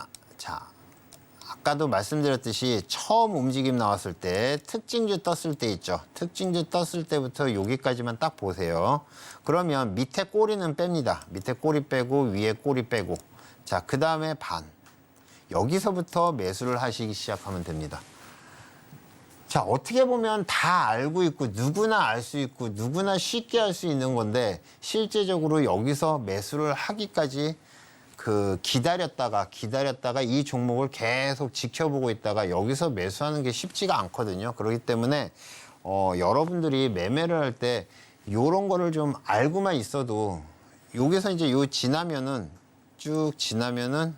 아까도 말씀드렸듯이 처음 움직임 나왔을 때 특징주 떴을 때 있죠. 특징주 떴을 때부터 여기까지만 딱 보세요. 그러면 밑에 꼬리는 뺍니다. 밑에 꼬리 빼고 위에 꼬리 빼고. 자, 그 다음에 반. 여기서부터 매수를 하시기 시작하면 됩니다. 자, 어떻게 보면 다 알고 있고 누구나 알 수 있고 누구나 쉽게 할 수 있는 건데 실제적으로 여기서 매수를 하기까지 기다렸다가 이 종목을 계속 지켜보고 있다가 여기서 매수하는 게 쉽지가 않거든요. 그렇기 때문에 여러분들이 매매를 할 때 요런 거를 좀 알고만 있어도 여기서 이제 쭉 지나면은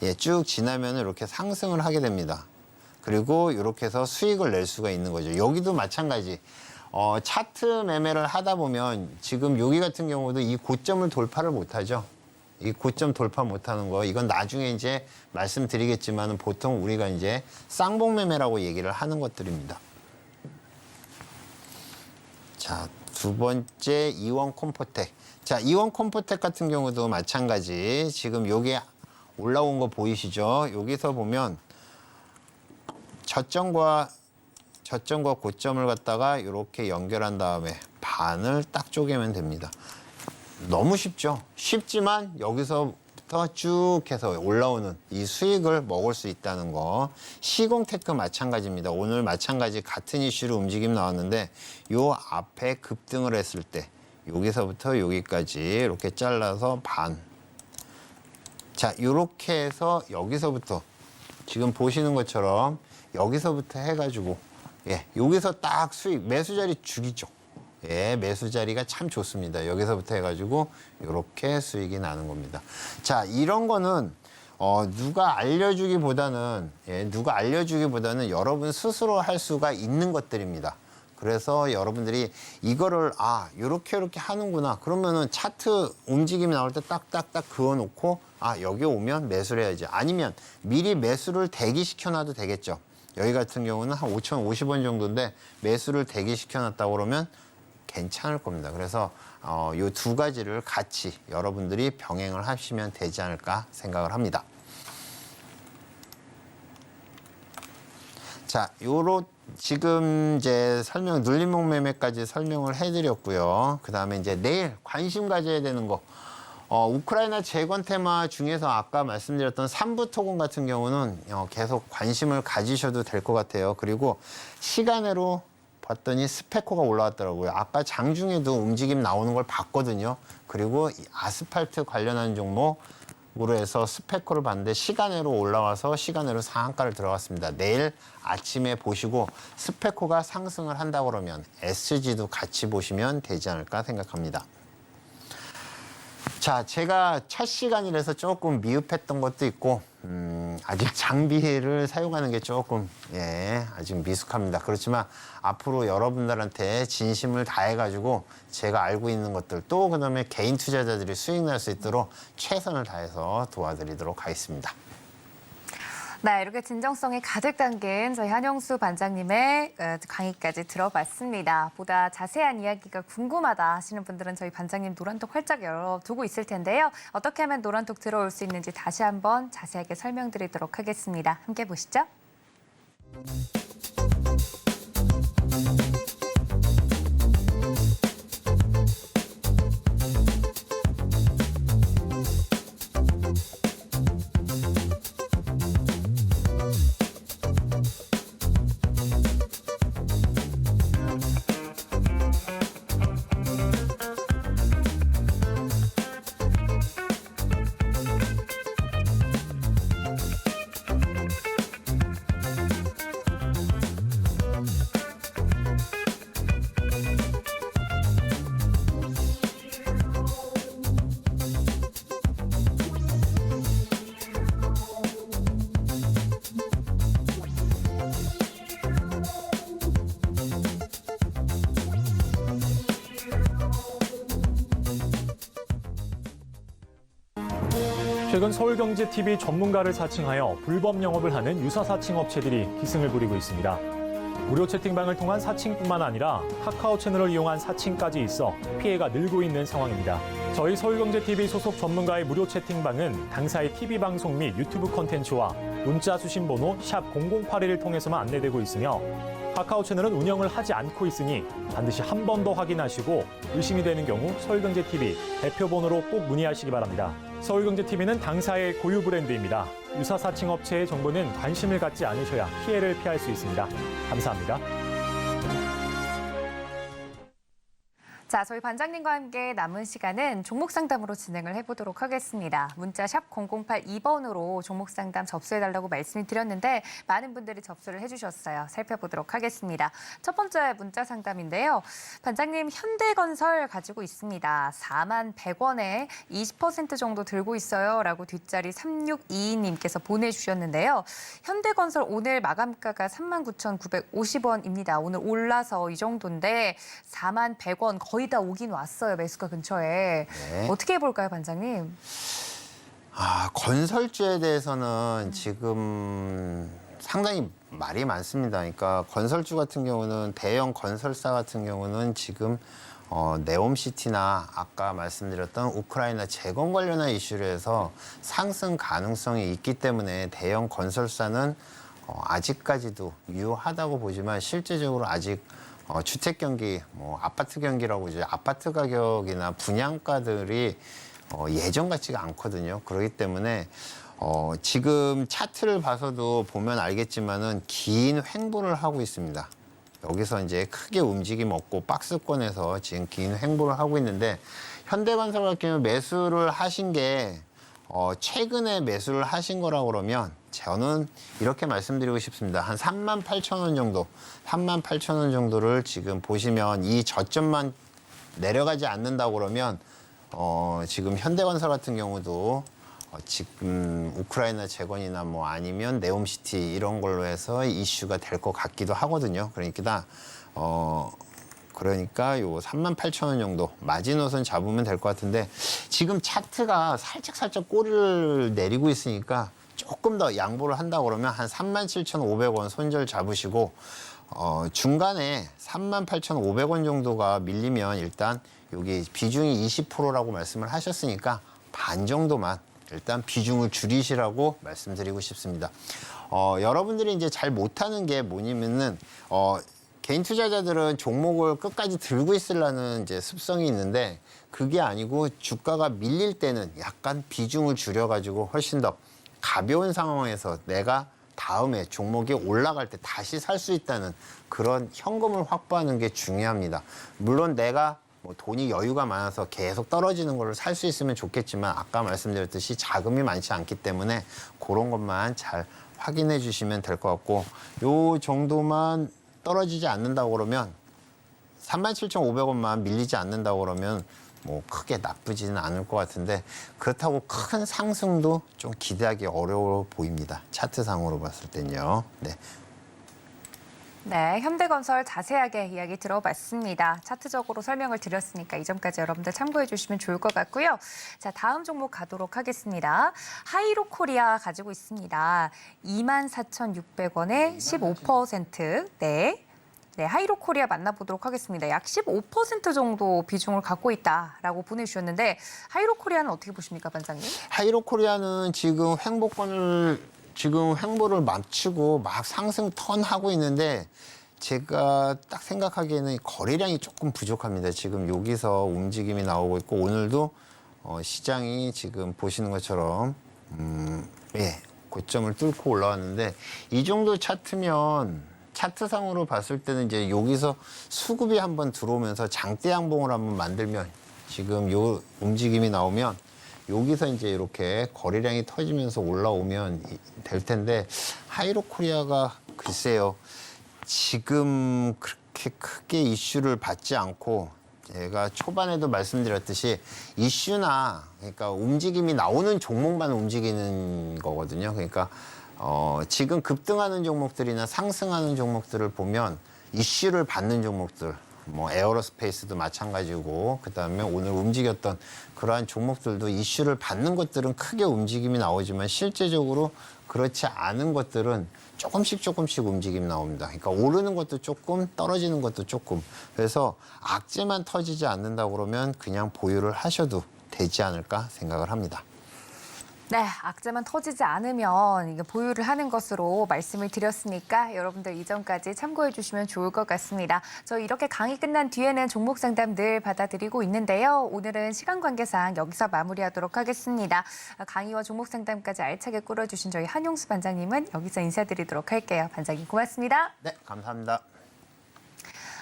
예, 쭉 지나면은 이렇게 상승을 하게 됩니다. 그리고 이렇게 해서 수익을 낼 수가 있는 거죠. 여기도 마찬가지. 차트 매매를 하다 보면 지금 여기 같은 경우도 이 고점을 돌파를 못하죠. 이 고점 돌파 못하는 거 이건 나중에 이제 말씀드리겠지만 보통 우리가 이제 쌍봉 매매라고 얘기를 하는 것들입니다. 자, 두 번째 이원 콤포텍. 자, 이원 콤포텍 같은 경우도 마찬가지. 지금 여기 올라온 거 보이시죠? 여기서 보면 저점과 고점을 갖다가 이렇게 연결한 다음에 반을 딱 쪼개면 됩니다. 너무 쉽죠? 쉽지만 여기서부터 쭉 해서 올라오는 이 수익을 먹을 수 있다는 거. 시공테크 마찬가지입니다. 오늘 마찬가지 같은 이슈로 움직임 나왔는데 요 앞에 급등을 했을 때 여기서부터 여기까지 이렇게 잘라서 반. 자, 이렇게 해서 여기서부터 지금 보시는 것처럼 여기서부터 해가지고 여기서 딱 수익 매수 자리 죽이죠. 매수 자리가 참 좋습니다. 여기서부터 해가지고 이렇게 수익이 나는 겁니다. 자, 이런 거는 누가 알려주기보다는 여러분 스스로 할 수가 있는 것들입니다. 그래서 여러분들이 이거를 이렇게 하는구나. 그러면은 차트 움직임이 나올 때 딱딱딱 그어놓고 여기 오면 매수를 해야지. 아니면 미리 매수를 대기시켜놔도 되겠죠. 여기 같은 경우는 한 5,050원 정도인데 매수를 대기시켜놨다고 그러면 괜찮을 겁니다. 그래서 이 두 가지를 같이 여러분들이 병행을 하시면 되지 않을까 생각을 합니다. 자, 지금 이제 눌림목 매매까지 설명을 해드렸고요. 그 다음에 이제 내일 관심 가져야 되는 거. 우크라이나 재건 테마 중에서 아까 말씀드렸던 삼부 토건 같은 경우는 계속 관심을 가지셔도 될 것 같아요. 그리고 시간으로 봤더니 스페코가 올라왔더라고요. 아까 장중에도 움직임 나오는 걸 봤거든요. 그리고 아스팔트 관련한 종목으로 해서 스페코를 봤는데 시간으로 올라와서 시간으로 상한가를 들어갔습니다. 내일 아침에 보시고 스페코가 상승을 한다고 그러면 SG도 같이 보시면 되지 않을까 생각합니다. 자, 제가 첫 시간이라서 조금 미흡했던 것도 있고 아직 장비를 사용하는 게 조금 아직 미숙합니다. 그렇지만 앞으로 여러분들한테 진심을 다해가지고 제가 알고 있는 것들 또 그다음에 개인 투자자들이 수익 날 수 있도록 최선을 다해서 도와드리도록 하겠습니다. 네, 이렇게 진정성이 가득 담긴 저희 한영수 반장님의 강의까지 들어봤습니다. 보다 자세한 이야기가 궁금하다 하시는 분들은 저희 반장님 노란톡 활짝 열어두고 있을 텐데요. 어떻게 하면 노란톡 들어올 수 있는지 다시 한번 자세하게 설명드리도록 하겠습니다. 함께 보시죠. 최근 서울경제TV 전문가를 사칭하여 불법 영업을 하는 유사 사칭 업체들이 기승을 부리고 있습니다. 무료 채팅방을 통한 사칭뿐만 아니라 카카오 채널을 이용한 사칭까지 있어 피해가 늘고 있는 상황입니다. 저희 서울경제TV 소속 전문가의 무료 채팅방은 당사의 TV방송 및 유튜브 콘텐츠와 문자 수신 번호 샵 0081을 통해서만 안내되고 있으며 카카오 채널은 운영을 하지 않고 있으니 반드시 한 번 더 확인하시고 의심이 되는 경우 서울경제TV 대표번호로 꼭 문의하시기 바랍니다. 서울경제TV는 당사의 고유 브랜드입니다. 유사 사칭 업체의 정보는 관심을 갖지 않으셔야 피해를 피할 수 있습니다. 감사합니다. 자, 저희 반장님과 함께 남은 시간은 종목 상담으로 진행을 해보도록 하겠습니다. 문자 샵 0082번으로 종목 상담 접수해달라고 말씀을 드렸는데 많은 분들이 접수를 해주셨어요. 살펴보도록 하겠습니다. 첫 번째 문자 상담인데요. 반장님, 현대건설 가지고 있습니다. 4만 100원에 20% 정도 들고 있어요. 라고 뒷자리 3622님께서 보내주셨는데요. 현대건설 오늘 마감가가 39,950원입니다. 오늘 올라서 이 정도인데 4만 100원 거의 다 오긴 왔어요. 매수가 근처에. 네. 어떻게 해볼까요, 반장님? 건설주에 대해서는 지금 상당히 말이 많습니다. 그러니까 건설주 같은 경우는 대형 건설사 같은 경우는 지금 네옴시티나 아까 말씀드렸던 우크라이나 재건 관련한 이슈로 해서 상승 가능성이 있기 때문에 대형 건설사는 아직까지도 유효하다고 보지만 실제적으로 아직 주택 경기, 아파트 경기라고 이제 아파트 가격이나 분양가들이 예전 같지가 않거든요. 그렇기 때문에 지금 차트를 봐서도 보면 알겠지만은 긴 횡보를 하고 있습니다. 여기서 이제 크게 움직임 없고 박스권에서 지금 긴 횡보를 하고 있는데 현대건설 같은 경우 매수를 하신 게 최근에 매수를 하신 거라고 그러면 저는 이렇게 말씀드리고 싶습니다. 한 38,000원 정도, 38,000원 정도를 지금 보시면 이 저점만 내려가지 않는다고 그러면 지금 현대건설 같은 경우도 지금 우크라이나 재건이나 뭐 아니면 네옴시티 이런 걸로 해서 이슈가 될 것 같기도 하거든요. 그러니까 요 38,000원 정도 마지노선 잡으면 될 것 같은데 지금 차트가 살짝 꼬리를 내리고 있으니까 조금 더 양보를 한다고 그러면 한 37,500원 손절 잡으시고 중간에 38,500원 정도가 밀리면 일단 여기 비중이 20%라고 말씀을 하셨으니까 반 정도만 일단 비중을 줄이시라고 말씀드리고 싶습니다. 여러분들이 이제 잘 못하는 게 뭐냐면은 개인 투자자들은 종목을 끝까지 들고 있으려는 이제 습성이 있는데 그게 아니고 주가가 밀릴 때는 약간 비중을 줄여가지고 훨씬 더 가벼운 상황에서 내가 다음에 종목이 올라갈 때 다시 살 수 있다는 그런 현금을 확보하는 게 중요합니다. 물론 내가 뭐 돈이 여유가 많아서 계속 떨어지는 걸 살 수 있으면 좋겠지만 아까 말씀드렸듯이 자금이 많지 않기 때문에 그런 것만 잘 확인해 주시면 될 것 같고 요 정도만 떨어지지 않는다고 그러면 37,500원만 밀리지 않는다고 그러면 뭐 크게 나쁘지는 않을 것 같은데 그렇다고 큰 상승도 좀 기대하기 어려워 보입니다. 차트상으로 봤을 땐요. 네. 네, 현대건설 자세하게 이야기 들어봤습니다. 차트적으로 설명을 드렸으니까 이 점까지 여러분들 참고해 주시면 좋을 것 같고요. 자, 다음 종목 가도록 하겠습니다. 하이로코리아 가지고 있습니다. 24,600원에 15%. 네. 네, 하이로코리아 만나보도록 하겠습니다. 약 15% 정도 비중을 갖고 있다라고 보내주셨는데 하이로코리아는 어떻게 보십니까, 반장님? 하이로코리아는 지금 횡보를 마치고 막 상승 턴하고 있는데 제가 딱 생각하기에는 거래량이 조금 부족합니다. 지금 여기서 움직임이 나오고 있고 오늘도 시장이 지금 보시는 것처럼 고점을 뚫고 올라왔는데 이 정도 차트면 차트상으로 봤을 때는 이제 여기서 수급이 한번 들어오면서 장대 양봉을 한번 만들면 지금 요 움직임이 나오면 여기서 이제 이렇게 거래량이 터지면서 올라오면 될 텐데 하이로코리아가 글쎄요 지금 그렇게 크게 이슈를 받지 않고 제가 초반에도 말씀드렸듯이 이슈나 그러니까 움직임이 나오는 종목만 움직이는 거거든요. 그러니까 지금 급등하는 종목들이나 상승하는 종목들을 보면 이슈를 받는 종목들 뭐 에어로스페이스도 마찬가지고 그다음에 오늘 움직였던 그러한 종목들도 이슈를 받는 것들은 크게 움직임이 나오지만 실제적으로 그렇지 않은 것들은 조금씩 움직임이 나옵니다. 그러니까 오르는 것도 조금 떨어지는 것도 조금 그래서 악재만 터지지 않는다고 그러면 그냥 보유를 하셔도 되지 않을까 생각을 합니다. 네, 악재만 터지지 않으면 이게 보유를 하는 것으로 말씀을 드렸으니까 여러분들 이 점까지 참고해 주시면 좋을 것 같습니다. 저희 이렇게 강의 끝난 뒤에는 종목 상담 늘 받아드리고 있는데요. 오늘은 시간 관계상 여기서 마무리하도록 하겠습니다. 강의와 종목 상담까지 알차게 꾸려주신 저희 한용수 반장님은 여기서 인사드리도록 할게요. 반장님 고맙습니다. 네, 감사합니다.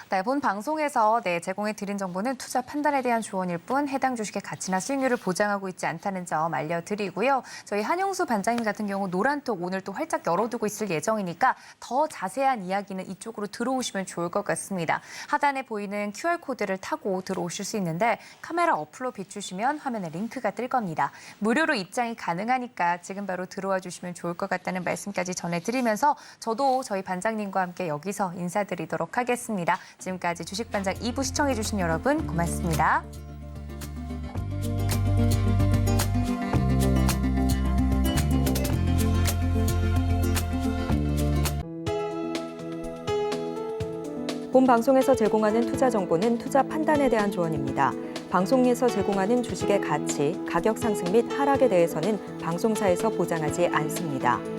네, 본 방송에서 제공해 드린 정보는 투자 판단에 대한 조언일 뿐 해당 주식의 가치나 수익률을 보장하고 있지 않다는 점 알려드리고요. 저희 한용수 반장님 같은 경우 노란톡 오늘 또 활짝 열어두고 있을 예정이니까 더 자세한 이야기는 이쪽으로 들어오시면 좋을 것 같습니다. 하단에 보이는 QR코드를 타고 들어오실 수 있는데 카메라 어플로 비추시면 화면에 링크가 뜰 겁니다. 무료로 입장이 가능하니까 지금 바로 들어와 주시면 좋을 것 같다는 말씀까지 전해드리면서 저도 저희 반장님과 함께 여기서 인사드리도록 하겠습니다. 지금까지 주식반장 2부 시청해주신 여러분 고맙습니다. 본 방송에서 제공하는 투자 정보는 투자 판단에 대한 조언입니다. 방송에서 제공하는 주식의 가치, 가격 상승 및 하락에 대해서는 방송사에서 보장하지 않습니다.